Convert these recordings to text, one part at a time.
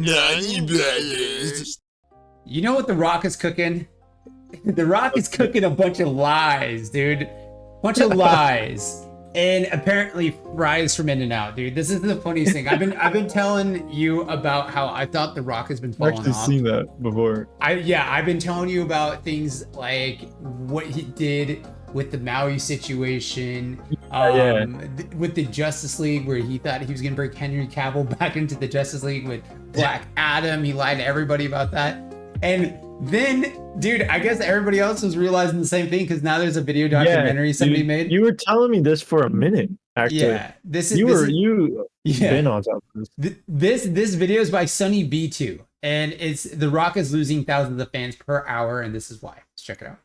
Nani Brothers. You know what The Rock is cooking? The Rock is cooking a bunch of lies, dude. Bunch of lies. And apparently fries from In-N-Out, dude. This is the funniest thing. I've been telling you about how I thought The Rock has been falling off. I've actually seen that before. I've been telling you about things like what he did with the Maui situation, with the Justice League, where he thought he was gonna bring Henry Cavill back into the Justice League with Black Adam. He lied to everybody about that. And then, dude, I guess everybody else was realizing the same thing because now there's a video documentary somebody made. You were telling me this for a minute, actually. Yeah, you've been on top of this. This video is by Sunny B2, and it's The Rock is losing thousands of fans per hour, and this is why. Let's check it out.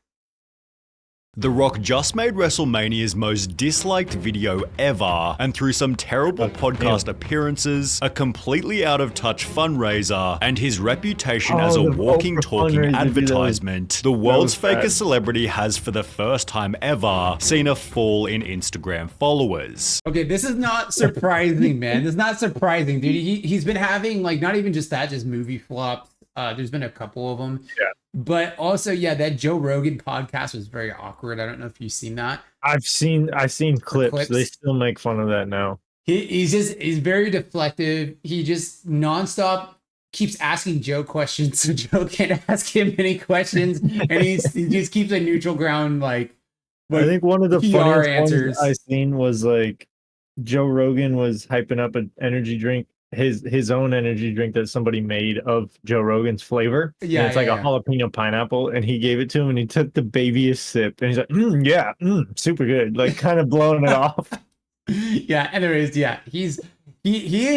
The Rock just made WrestleMania's most disliked video ever, and through some terrible podcast appearances, a completely out of touch fundraiser, and his reputation as a walking, talking advertisement, the world's fakest celebrity has for the first time ever seen a fall in Instagram followers. Okay, this is not surprising, man. This is not surprising, dude. He's been having, like, not even just that, just movie flops. There's been a couple of them. Yeah. But also, yeah, that Joe Rogan podcast was very awkward. I don't know if you've seen that. I've seen clips. They still make fun of that now. He's very deflective. He just nonstop keeps asking Joe questions, so Joe can't ask him any questions, and he just keeps a neutral ground. Like I think one of the PR funniest answers ones I seen was like Joe Rogan was hyping up an energy drink. His own energy drink that somebody made of Joe Rogan's flavor. Yeah, and it's like a jalapeno pineapple, and he gave it to him, and he took the babyest sip, and he's like, super good, like kind of blowing it off. Yeah. Anyways, yeah, he is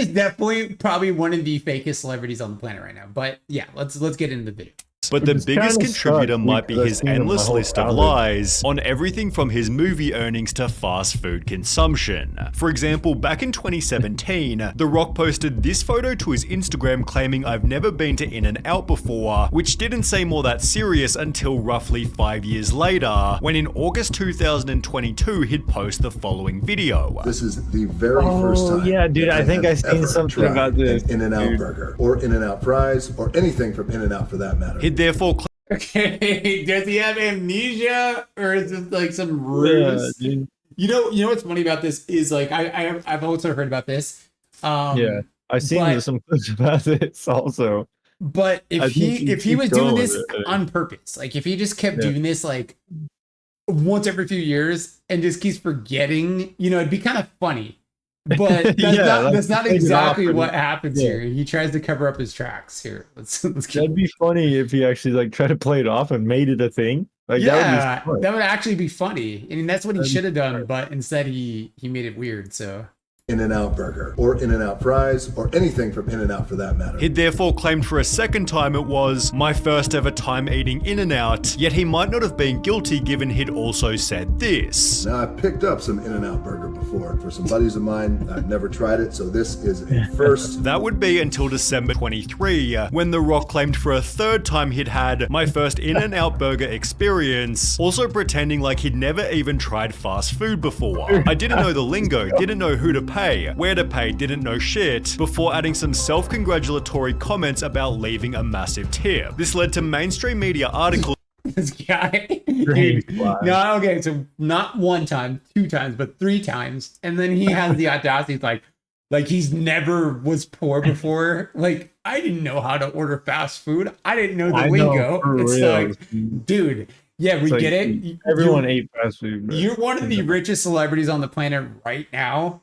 definitely probably one of the fakest celebrities on the planet right now. But yeah, let's get into the video. But the biggest contributor might be his endless list of lies on everything from his movie earnings to fast food consumption. For example, back in 2017, The Rock posted this photo to his Instagram claiming I've never been to In-N-Out before, which didn't seem all that serious until roughly 5 years later, when in August 2022 he'd post the following video. This is the very first time. Yeah, dude, I think I've seen something about this. In-N-Out burger, or In-N-Out fries, or anything from In-N-Out for that matter. He'd therefore Okay, does he have amnesia, or is this like some ruse? Yeah, you know what's funny about this is like I've also heard about this. Yeah, I've seen some clips about this also. But if he was doing this on purpose, like if he just kept doing this like once every few years and just keeps forgetting, it'd be kind of funny. But that's not exactly what happens here. He tries to cover up his tracks here. Let's That'd be funny if he actually like tried to play it off and made it a thing. Like that would actually be funny. I mean, that's what he should have done, but instead he made it weird. So In-N-Out burger, or In-N-Out fries, or anything from In-N-Out for that matter. He'd therefore claimed for a second time it was my first ever time eating In-N-Out, yet he might not have been guilty given he'd also said this. Now, I picked up some In-N-Out burger before for some buddies of mine. I've never tried it, so this is a first. That would be until December 23, when The Rock claimed for a third time he'd had my first In-N-Out burger experience, also pretending like he'd never even tried fast food before. I didn't know the lingo, didn't know who to pay, where to pay, didn't know shit, before adding some self-congratulatory comments about leaving a massive tip. This led to mainstream media articles. This guy, dude, no, okay, so not one time, 2 times, but 3 times, and then he has the audacity, like he's never was poor before. Like, I didn't know how to order fast food. I didn't know the lingo. It's like, dude. Yeah, we get it. Everyone ate fast food. Bro. You're one of the richest celebrities on the planet right now.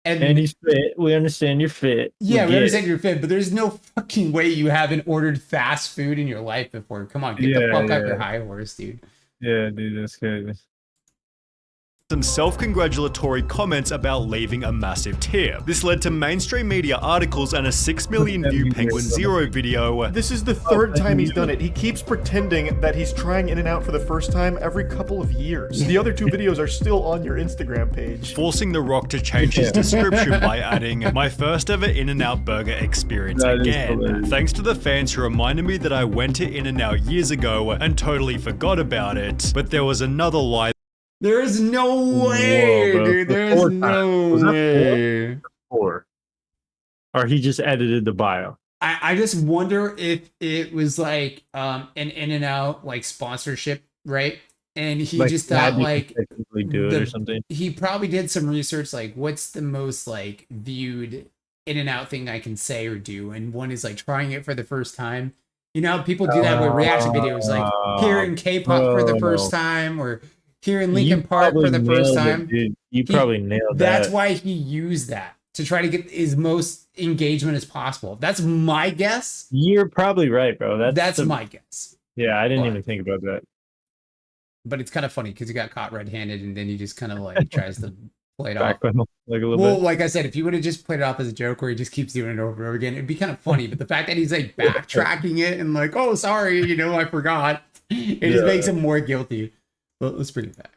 And he's fit. We understand you're fit. Yeah, we understand you're fit, but there's no fucking way you haven't ordered fast food in your life before. Come on, get the fuck off your high horse, dude. Yeah, dude, that's good. Some self-congratulatory comments about leaving a massive tip. This led to mainstream media articles and a 6 million view Penguin Zero video. This is the 3rd time he's done it. He keeps pretending that he's trying In-N-Out for the first time every couple of years. The other 2 videos are still on your Instagram page. Forcing The Rock to change his description by adding, my first ever In-N-Out burger experience again. Thanks to the fans who reminded me that I went to In-N-Out years ago and totally forgot about it. But there was another lie. There's no way, dude. There's no way. 4. Or he just edited the bio. I just wonder if it was like an In-N-Out like sponsorship, right? And he Like just thought had you like effectively do it or something. he probably did some research like what's the most like viewed In-N-Out thing I can say or do, and one is like trying it for the first time. You know, people do that with reaction videos, like hearing K-pop for the first time or hearing Linkin Park for the first time. Dude. You probably nailed That's that. why he used that to try to get his most engagement as possible. That's my guess. You're probably right, bro. That's my guess. Yeah, I didn't even think about that. But it's kind of funny because he got caught red-handed, and then he just kind of like tries to play it off. Like a little Well, bit. like I said, if he would have just played it off as a joke where he just keeps doing it over and over again, it'd be kind of funny. But the fact that he's like backtracking it and like, oh, sorry, you know, I forgot, it just makes him more guilty. Well, let's bring it back.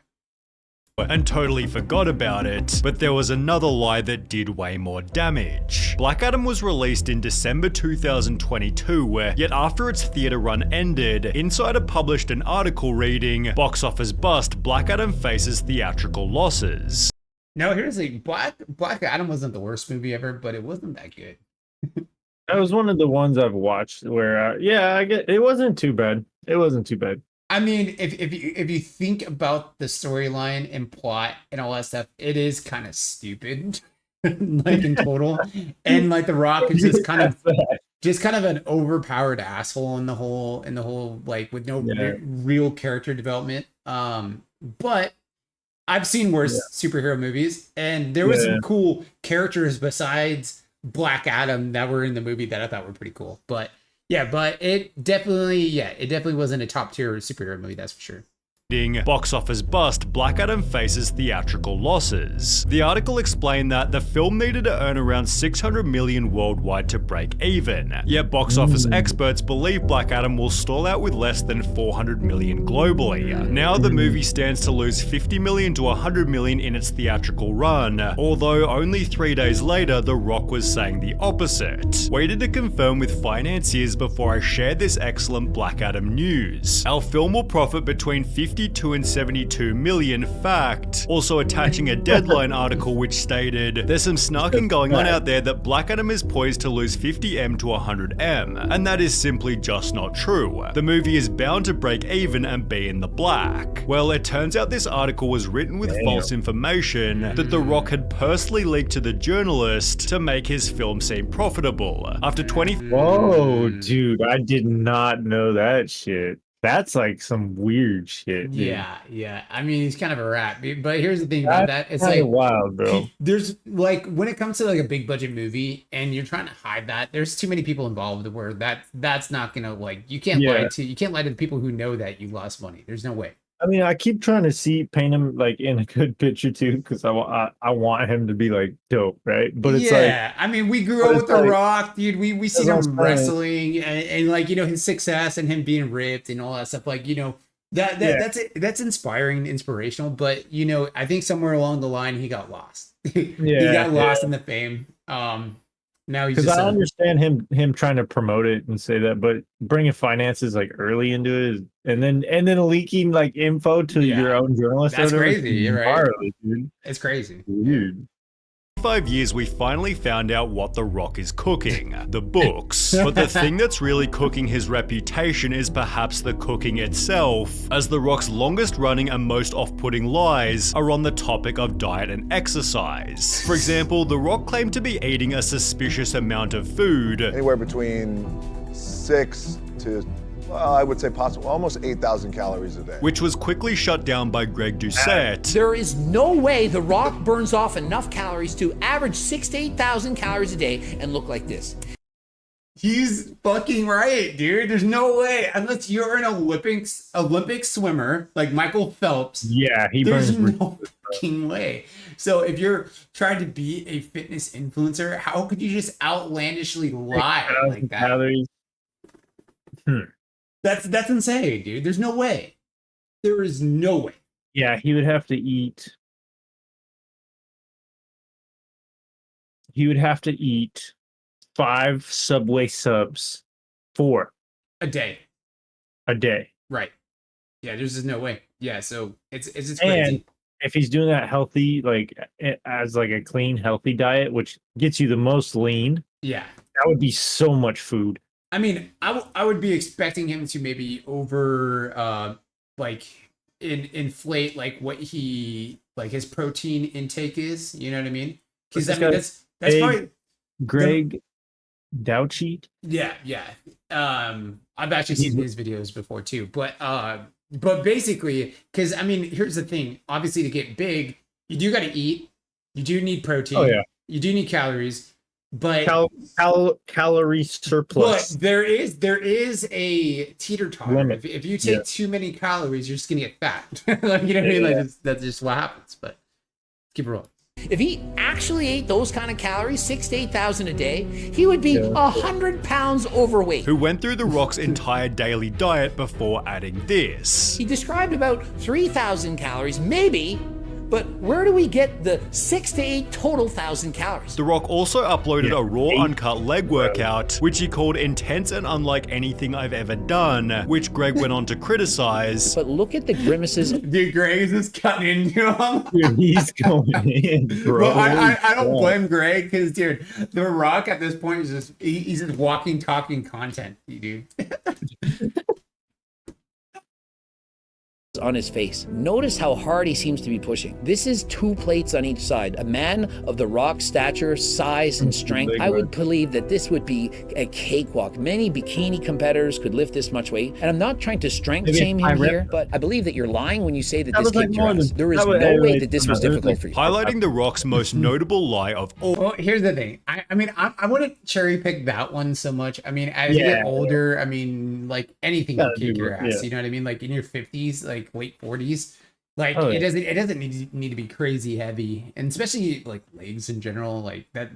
And totally forgot about it, but there was another lie that did way more damage. Black Adam was released in December 2022, yet after its theater run ended, Insider published an article reading, "Box office bust, Black Adam faces theatrical losses." No, here's the Black Adam wasn't the worst movie ever, but it wasn't that good. That was one of the ones I've watched where, I get it wasn't too bad. It wasn't too bad. I mean, if you think about the storyline and plot and all that stuff, it is kind of stupid, like in total. And like The Rock is just kind of an overpowered asshole in the whole like with no real character development. But I've seen worse superhero movies, and there was some cool characters besides Black Adam that were in the movie that I thought were pretty cool. But it definitely wasn't a top tier superhero movie, that's for sure. Box office bust, Black Adam faces theatrical losses. The article explained that the film needed to earn around 600 million worldwide to break even, yet box office experts believe Black Adam will stall out with less than 400 million globally. Now the movie stands to lose 50 million to 100 million in its theatrical run, although only 3 days later The Rock was saying the opposite. Waited to confirm with financiers before I shared this excellent Black Adam news. Our film will profit between 52 and 72 million fact. Also attaching a Deadline article which stated, "There's some snarking going on out there that Black Adam is poised to lose 50M to 100M, and that is simply just not true. The movie is bound to break even and be in the black." Well, it turns out this article was written with false information that The Rock had personally leaked to the journalist to make his film seem profitable. After 20... Whoa, dude, I did not know that shit. That's like some weird shit, dude. Yeah. I mean, he's kind of a rat. But here's the thing about that. It's like wild, bro. There's like when it comes to like a big budget movie and you're trying to hide that, there's too many people involved where that's not gonna like you can't lie to the people who know that you lost money. There's no way. I mean, I keep trying to paint him like in a good picture too, because I want him to be like dope, right? But it's I mean, we grew up with The Rock, dude. We see him wrestling and like you know his success and him being ripped and all that stuff. Like you know that's inspiring, inspirational. But you know, I think somewhere along the line he got lost. He got lost in the fame. Now he's because I understand him trying to promote it and say that, but bringing finances like early into it and then leaking like info to your own journalist. That's crazy. You're right. Dude. It's crazy, dude. 5 years we finally found out what The Rock is cooking, the books. But the thing that's really cooking his reputation is perhaps the cooking itself, as The Rock's longest running and most off-putting lies are on the topic of diet and exercise. For example, The Rock claimed to be eating a suspicious amount of food. Anywhere between 6 to I would say possible, almost 8,000 calories a day. Which was quickly shut down by Greg Doucette. There is no way The Rock burns off enough calories to average 6,000 to 8,000 calories a day and look like this. He's fucking right, dude. There's no way, unless you're an Olympic swimmer like Michael Phelps. Yeah, there's no fucking way. So if you're trying to be a fitness influencer, how could you just outlandishly lie like that? Calories. That's insane, dude. There's no way. There is no way. Yeah, he would have to eat. He would have to eat 5 Subway subs, 4 a day. Right. Yeah, there's just no way. Yeah, so it's just crazy. And if he's doing that healthy, like as like a clean, healthy diet, which gets you the most lean, Yeah. That would be so much food. I mean, I would be expecting him to maybe inflate like what he like his protein intake is. You know what I mean? Because I mean that's probably Greg Douchy. Yeah. I've actually seen his videos before too, but basically, because I mean, here's the thing. Obviously, to get big, you do got to eat. You do need protein. Oh yeah. You do need calories, but calorie surplus. But there is a teeter totter. If you take too many calories, you're just gonna get fat. Like, you know what I mean? Like that's just what happens. But keep it rolling. If he actually ate those kind of calories, 6,000 to 8,000 a day, he would be 100 pounds overweight. Who went through The Rock's entire daily diet before adding this. He described about 3,000 calories, maybe, but where do we get the 6 to 8 total thousand calories? The Rock also uploaded a raw uncut leg workout, which he called intense and unlike anything I've ever done, which Greg went on to criticize. But look at the grimaces. Dude, Greg is just cutting into him. Dude, he's going in, bro. Well, I don't blame Greg, because dude, The Rock at this point is just he's just walking, talking content, dude. On his face. Notice how hard he seems to be pushing. This is 2 plates on each side. A man of The Rock's stature, size, and strength, I would believe that this would be a cakewalk. Many bikini competitors could lift this much weight. And I'm not trying to strength shame him here, but I believe that you're lying when you say that this kicked your ass. There is no way that this was difficult for you. Highlighting The Rock's most notable lie of all. Well, here's the thing. I mean, I wouldn't cherry pick that one so much. I mean, as you get older, I mean, like anything can kick your ass. You know what I mean? Like in your 50s, like late 40s, like it doesn't need to be crazy heavy, and especially like legs in general, like that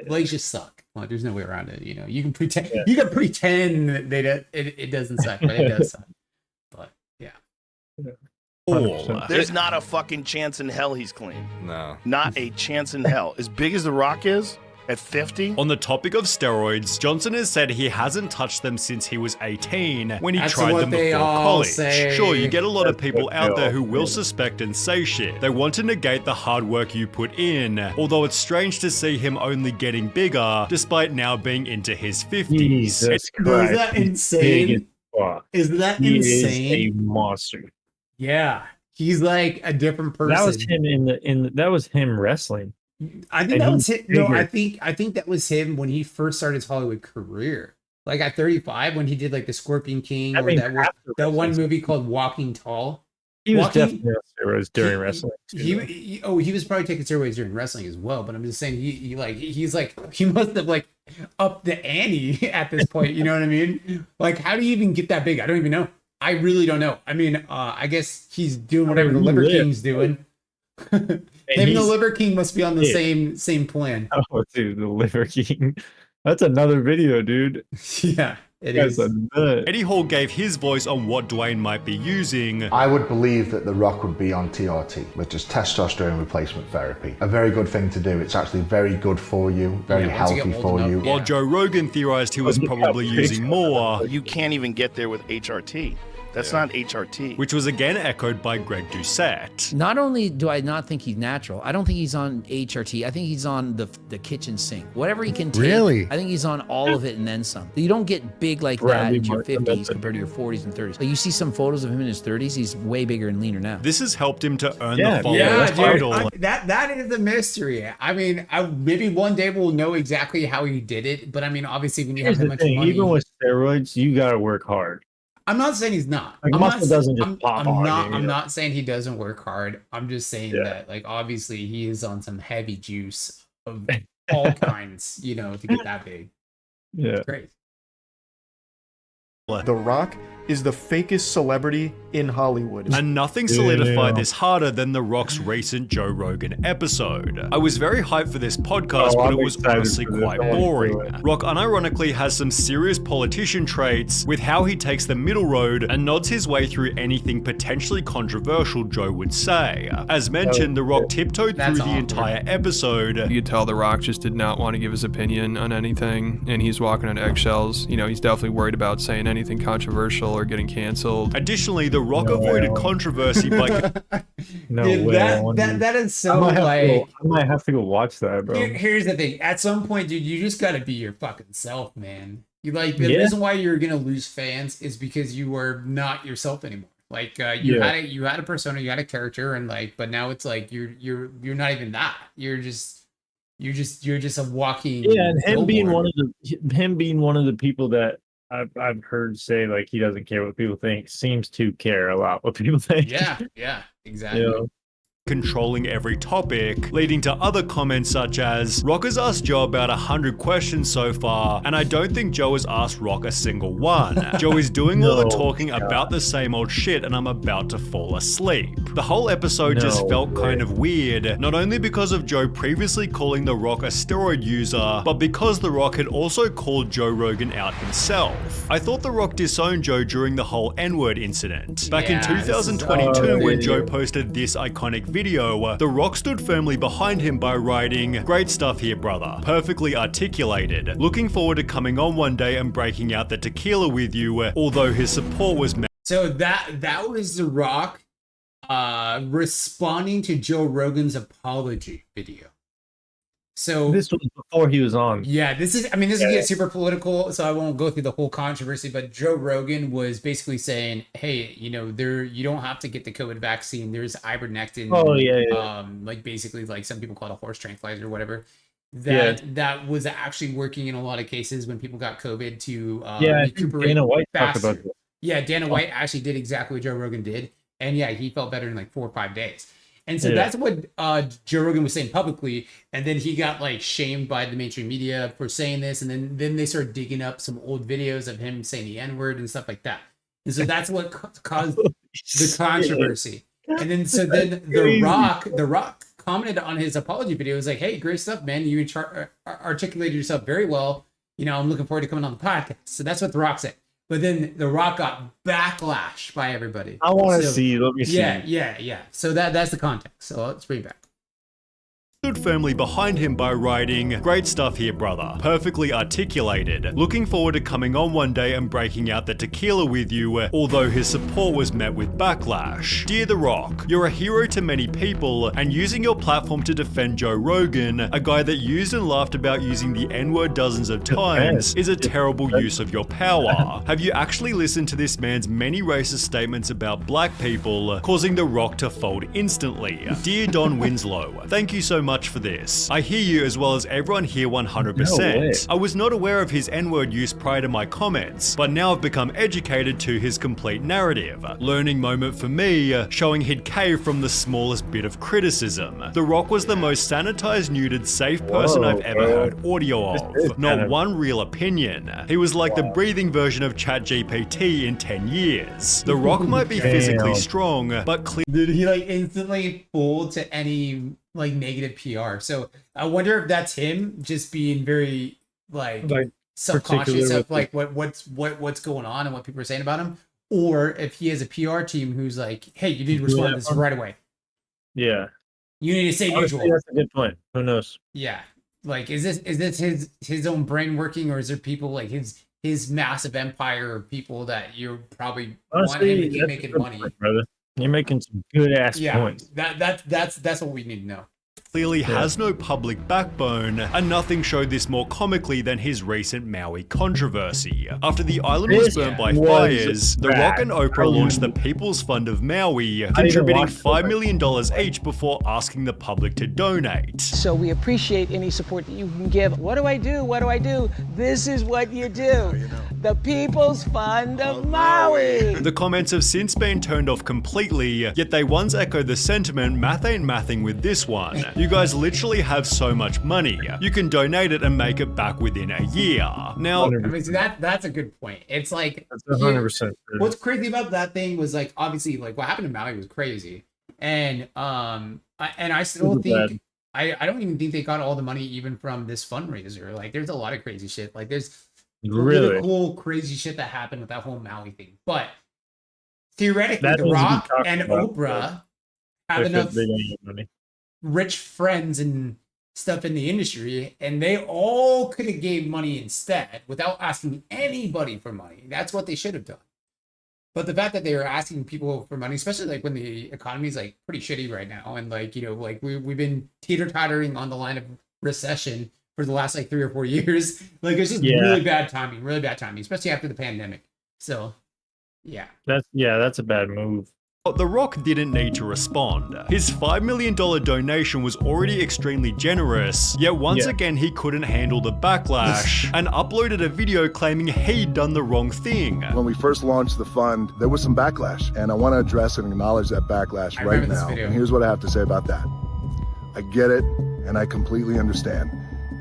legs just suck. Well, there's no way around it. You know, you can pretend that it doesn't suck, but it does suck. But yeah. There's not a fucking chance in hell he's clean. No. Not a chance in hell. As big as The Rock is, at 50? On the topic of steroids, Johnson has said he hasn't touched them since he was 18 when he tried them before college. Sure, you get a lot of people out there who will suspect and say shit. They want to negate the hard work you put in, although it's strange to see him only getting bigger despite now being into his 50s. Jesus Christ. Is that insane? Is that insane? He is a monster. Yeah. He's like a different person. That was him that was him wrestling. I think that was him. No, I think that was him when he first started his Hollywood career. Like at 35, when he did like the Scorpion King, or that one movie called Walking Tall. He was definitely on steroids during wrestling. He was probably taking steroids during wrestling as well. But I'm just saying he must have like upped the ante at this point. You know what I mean? Like, how do you even get that big? I don't even know. I really don't know. I mean, I guess he's doing whatever the Liver King's doing. Him and the Liver King must be on the same plan. Oh, dude, the Liver King. That's another video, dude. Yeah, it is. Eddie Hall gave his voice on what Dwayne might be using. I would believe that The Rock would be on TRT, which is testosterone replacement therapy. A very good thing to do. It's actually very good for you, very healthy for you. While Joe Rogan theorized he was probably using more. You can't even get there with HRT. That's not HRT. Which was again echoed by Greg Doucette. Not only do I not think he's natural, I don't think he's on HRT. I think he's on the kitchen sink. Whatever he can take. Really? I think he's on all of it and then some. You don't get big like that in your 50s compared to your 40s and 30s. Like you see some photos of him in his 30s, he's way bigger and leaner now. This has helped him to earn the following title. That is the mystery. I mean, maybe one day we'll know exactly how he did it, but I mean, obviously when you have that much money. Even with steroids, you gotta work hard. I'm not saying he's not. Like, muscle doesn't just pop hard. I'm not saying he doesn't work hard. I'm just saying that, like, obviously he is on some heavy juice of all kinds, you know, to get that big. Yeah. It's great. The Rock is the fakest celebrity in Hollywood. And nothing solidified this harder than The Rock's recent Joe Rogan episode. I was very hyped for this podcast, but it was honestly quite boring. Rock unironically has some serious politician traits with how he takes the middle road and nods his way through anything potentially controversial Joe would say. As mentioned, The Rock tiptoed through the entire episode. You could tell The Rock just did not want to give his opinion on anything, and he's walking on eggshells. You know, he's definitely worried about saying anything anything controversial or getting canceled. Additionally, The Rock avoided controversy by... No Dude, way. that is so I might have to go watch that, bro. Here's the thing. At some point, dude, you just gotta be your fucking self, man. You like the reason why you're gonna lose fans is because you are not yourself anymore. Like you had a persona, you had a character, and like, but now it's like you're not even that. You're just a walking. Yeah, and him being billboard. one of the people that I've heard say like he doesn't care what people think, seems to care a lot what people think. Yeah, exactly. You know? controlling every topic, leading to other comments such as, Rock has asked Joe about 100 questions so far, and I don't think Joe has asked Rock a single one. Joe is doing all the talking about the same old shit and I'm about to fall asleep. The whole episode just felt kind of weird, not only because of Joe previously calling The Rock a steroid user, but because The Rock had also called Joe Rogan out himself. I thought The Rock disowned Joe during the whole N-word incident. Back in 2022, when Joe posted this iconic video, The Rock stood firmly behind him by writing, "Great stuff here, brother. Perfectly articulated. Looking forward to coming on one day and breaking out the tequila with you," although his support was met. So that was The Rock responding to Joe Rogan's apology video. So this was before he was on. Yeah, this is gonna super political, so I won't go through the whole controversy, but Joe Rogan was basically saying, hey, you don't have to get the COVID vaccine. There's ivermectin. Like basically like some people call it a horse tranquilizer or whatever. That was actually working in a lot of cases when people got COVID to recuperate Dana White faster. talked about that. Yeah, Dana White actually did exactly what Joe Rogan did. And yeah, he felt better in like 4 or 5 days. And so that's what Joe Rogan was saying publicly. And then he got like shamed by the mainstream media for saying this. And then they started digging up some old videos of him saying the N-word and stuff like that. And so that's what caused the controversy. And then The Rock commented on his apology video. It was like, hey, great stuff, man. You articulated yourself very well. I'm looking forward to coming on the podcast. So that's what The Rock said. But then The Rock got backlash by everybody. I want to see. Let me see. Yeah. So that's the context. So let's bring it back. Stood firmly behind him by writing, "Great stuff here, brother. Perfectly articulated. Looking forward to coming on one day and breaking out the tequila with you," although his support was met with backlash. Dear The Rock, you're a hero to many people, and using your platform to defend Joe Rogan, a guy that used and laughed about using the N-word dozens of times, is a terrible use of your power. Have you actually listened to this man's many racist statements about black people, causing The Rock to fold instantly? Dear Don Winslow, thank you so much for this. I hear you as well as everyone here 100%. I was not aware of his N-word use prior to my comments, but now I've become educated to his complete narrative. Learning moment for me, showing he'd caved from the smallest bit of criticism. The Rock was the most sanitized, neutered, safe person I've ever heard audio of. Not one real opinion. He was like the breathing version of ChatGPT in 10 years. The Rock might be physically strong, but Did he like instantly fold to any like negative PR? So I wonder if that's him just being very like subconscious of like what's going on and what people are saying about him, or if he has a PR team who's like, hey, you need to respond to this right away. Yeah. You need to say neutral. That's a good point. Who knows? Yeah. Like, is this his own brain working, or is there people like his massive empire of people that you probably want him to keep making money? Point, brother. You're making some good ass points. That's what we need to know. Clearly has no public backbone, and nothing showed this more comically than his recent Maui controversy. After the island was burnt by fires, The Rock and Oprah launched the People's Fund of Maui, contributing $5 million each before asking the public to donate. So we appreciate any support that you can give. What do I do? What do I do? This is what you do. The People's Fund of Maui. The comments have since been turned off completely, yet they once echoed the sentiment, math ain't mathing with this one. You guys literally have so much money. You can donate it and make it back within a year. Now, I mean, so that's a good point. It's like, that's 100%. What's crazy about that thing was like, obviously, like what happened to Maui was crazy. And I still think, I don't even think they got all the money even from this fundraiser. Like there's a lot of crazy shit. Like there's really cool, crazy shit that happened with that whole Maui thing. But theoretically, The Rock and Oprah have enough rich friends and stuff in the industry, and they all could have gave money instead without asking anybody for money. That's what they should have done. But the fact that they were asking people for money, especially like when the economy is like pretty shitty right now, and like, you know, like we've been teeter-tottering on the line of recession for the last like 3 or 4 years. Like it's just really bad timing, especially after the pandemic. So yeah, that's a bad move. The Rock didn't need to respond. His $5 million donation was already extremely generous, yet once again he couldn't handle the backlash and uploaded a video claiming he'd done the wrong thing. When we first launched the fund, there was some backlash, and I want to address and acknowledge that backlash right now. And here's what I have to say about that. I get it, and I completely understand.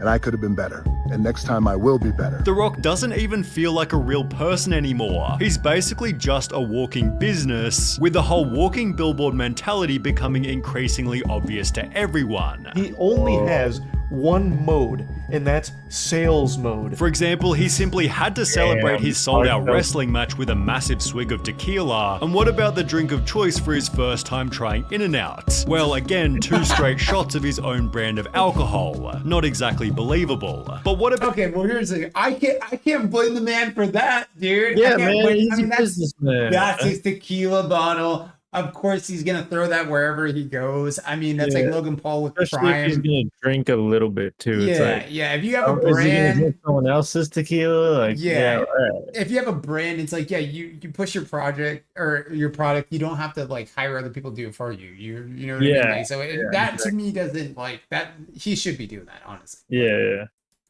And I could have been better. And next time I will be better. The Rock doesn't even feel like a real person anymore. He's basically just a walking business, with the whole walking billboard mentality becoming increasingly obvious to everyone. He only has one mode, and that's sales mode. For example, he simply had to celebrate his sold-out wrestling match with a massive swig of tequila. And what about the drink of choice for his first time trying In-N-Out? Well, again, 2 straight shots of his own brand of alcohol. Not exactly believable. But what about— Okay, well here's the thing. I can't blame the man for that, dude. Yeah, man, he's a businessman. That's his tequila bottle. Of course, he's gonna throw that wherever he goes. I mean, that's like Logan Paul with Especially Prime. if he's gonna drink a little bit too. It's like, If you have a is he gonna brand, drink someone else's tequila, like if you have a brand, it's like you push your project or your product. You don't have to like hire other people to do it for you. You know what I mean? Like, so that to me doesn't like that. He should be doing that, honestly.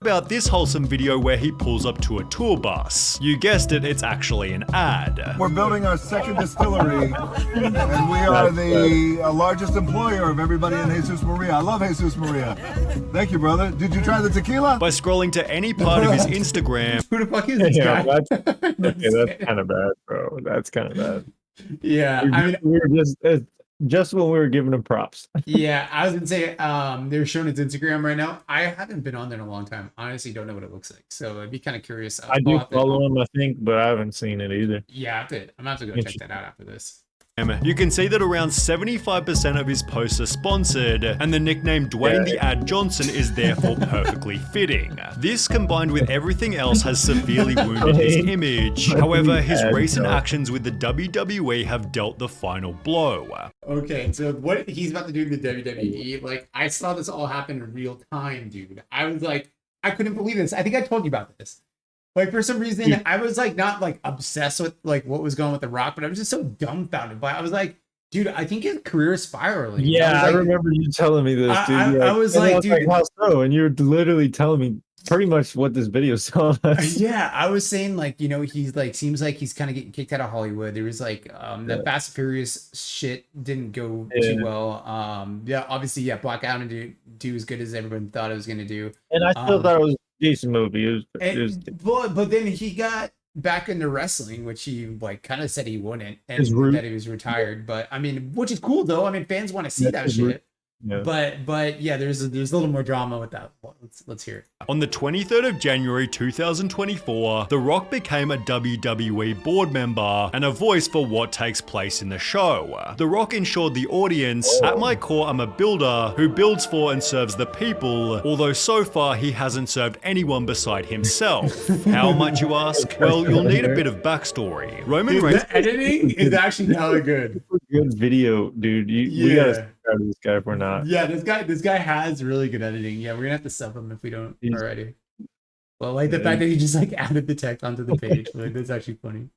about this wholesome video where he pulls up to a tour bus? You guessed it, it's actually an ad. We're building our second distillery, and we are the largest employer of everybody in Jesus Maria. I love Jesus Maria. Thank you, brother. Did you try the tequila? By scrolling to any part of his Instagram. Who the fuck is this guy? That's kind of bad, bro. That's kind of bad. Yeah, we were just when we were giving him props. Yeah, I was gonna say they're showing his Instagram right now. I haven't been on there in a long time. Honestly, don't know what it looks like. So I'd be kind of curious. I do follow him, I think, but I haven't seen it either. Yeah, I'm gonna have to go check that out after this. You can see that around 75% of his posts are sponsored, and the nickname Dwayne the Ad Johnson is therefore perfectly fitting. This, combined with everything else, has severely wounded his image. However, his recent actions with the WWE have dealt the final blow. Okay, so what he's about to do in the WWE, like, I saw this all happen in real time, dude. I was like, I couldn't believe this. I think I told you about this. Like, for some reason, I was like not like obsessed with like what was going with The Rock, but I was just so dumbfounded. But I was like, dude, I think his career is spiraling. Yeah, I remember you telling me this, dude. I was like, dude, how so? And you're literally telling me pretty much what this video saw. Yeah, I was saying, like, you know, he's like, seems like he's kind of getting kicked out of Hollywood. There was like the Fast and Furious shit didn't go too well. Yeah, obviously, Black Adam didn't do as good as everyone thought it was gonna do. And I still thought it was decent movie. But then he got back into wrestling, which he like kind of said he wouldn't, and that he was retired. But I mean, which is cool though. I mean, fans want to see that shit. Yeah. But yeah, there's a little more drama with that. Let's hear it. On the 23rd of January 2024, The Rock became a WWE board member and a voice for what takes place in the show. The Rock ensured the audience, "At my core, I'm a builder who builds for and serves the people, although so far he hasn't served anyone beside himself." How much, you ask? Well, you'll need a bit of backstory. Roman Reigns. The editing is actually hella good. Good video, dude. We gotta subscribe to this guy if we're not. Yeah, this guy has really good editing. Yeah, we're gonna have to sub him if we don't already. Well, like the fact that he just like added the text onto the page, like that's actually funny.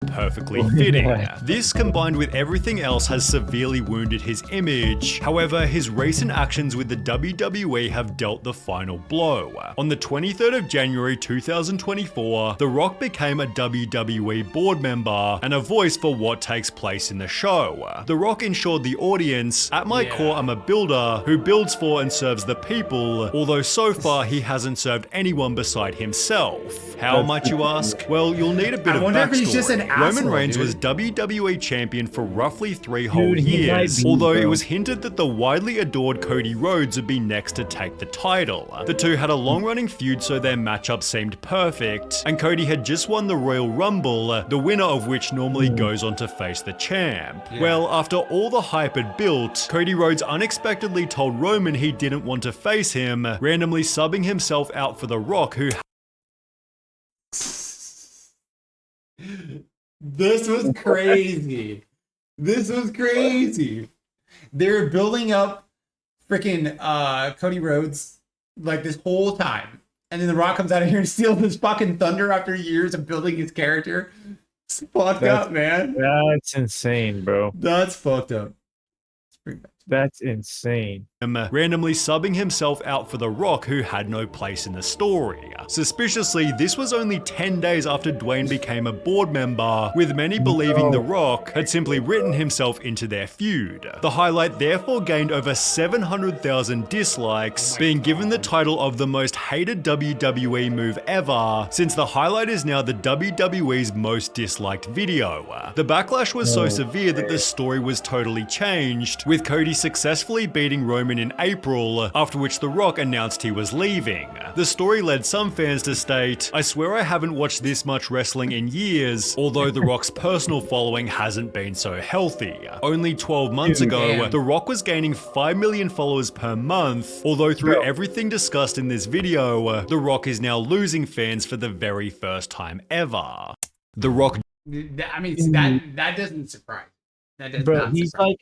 Perfectly fitting. This, combined with everything else, has severely wounded his image. However, his recent actions with the WWE have dealt the final blow. On the 23rd of January 2024, The Rock became a WWE board member and a voice for what takes place in the show. The Rock ensured the audience, "At my core, I'm a builder who builds for and serves the people, although so far he hasn't served anyone beside himself." How much, you ask? Well, you'll need a bit of backstory. I wonder if he's just an Roman Reigns was WWE champion for roughly 3 whole years, although it was hinted that the widely adored Cody Rhodes would be next to take the title. The two had a long-running feud, so their matchup seemed perfect, and Cody had just won the Royal Rumble, the winner of which normally goes on to face the champ. Well, after all the hype had built, Cody Rhodes unexpectedly told Roman he didn't want to face him, randomly subbing himself out for The Rock, who This was crazy. This was crazy. They were building up freaking Cody Rhodes like this whole time. And then The Rock comes out of here and steals his fucking thunder after years of building his character. It's fucked up, man. That's insane, bro. That's fucked up. That's insane. Randomly subbing himself out for The Rock, who had no place in the story. Suspiciously, this was only 10 days after Dwayne became a board member, with many believing The Rock had simply written himself into their feud. The highlight therefore gained over 700,000 dislikes, being given the title of the most hated WWE move ever, since the highlight is now the WWE's most disliked video. The backlash was so severe that the story was totally changed, with Cody successfully beating Roman in April, after which The Rock announced he was leaving. The story led some fans to state, "I swear I haven't watched this much wrestling in years, although The Rock's personal following hasn't been so healthy. Only 12 months ago, The Rock was gaining 5 million followers per month, although through everything discussed in this video, The Rock is now losing fans for the very first time ever." The Rock... I mean, that doesn't surprise. Bro,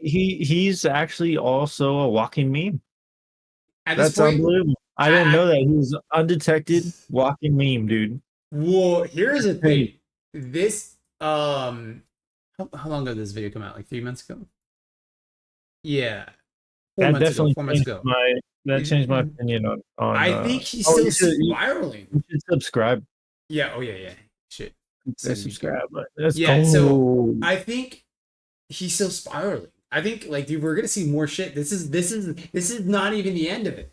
he's actually also a walking meme. That's unbelievable. I didn't know that. He's undetected walking meme, dude. Well, here's the thing. This how long ago did this video come out? Like 3 months ago? Yeah. 4 months ago. 4 months ago. That changed my opinion on I think he's still spiraling. You should subscribe. Yeah, yeah. Shit. Subscribe. Let's go. So I think he's still spiraling. I think, like, dude, we're gonna see more shit. This is not even the end of it.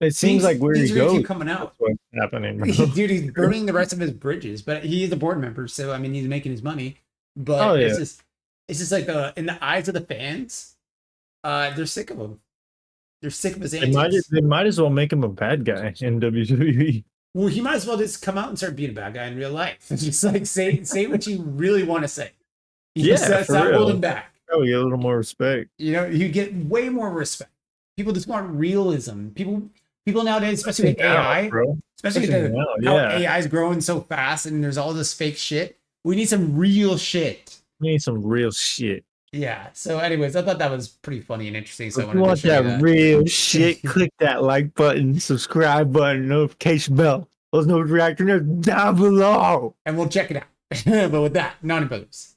It seems like where he goes, keep coming out. That's what's happening, bro. Dude, he's burning the rest of his bridges, but he is a board member, so I mean, he's making his money. But it's just like in the eyes of the fans, they're sick of him. They're sick of his antics. They might as well make him a bad guy in WWE. Well, he might as well just come out and start being a bad guy in real life. Just like say what you really want to say. Stop holding back. Oh, you get a little more respect. You know, you get way more respect. People just want realism. People nowadays, especially with AI, especially how AI is growing so fast and there's all this fake shit. We need some real shit. We need some real shit. Yeah. So, anyways, I thought that was pretty funny and interesting. So, if you want that real shit, click that like button, subscribe button, notification bell. Those notifications down below, and we'll check it out. But with that, Nani Brothers.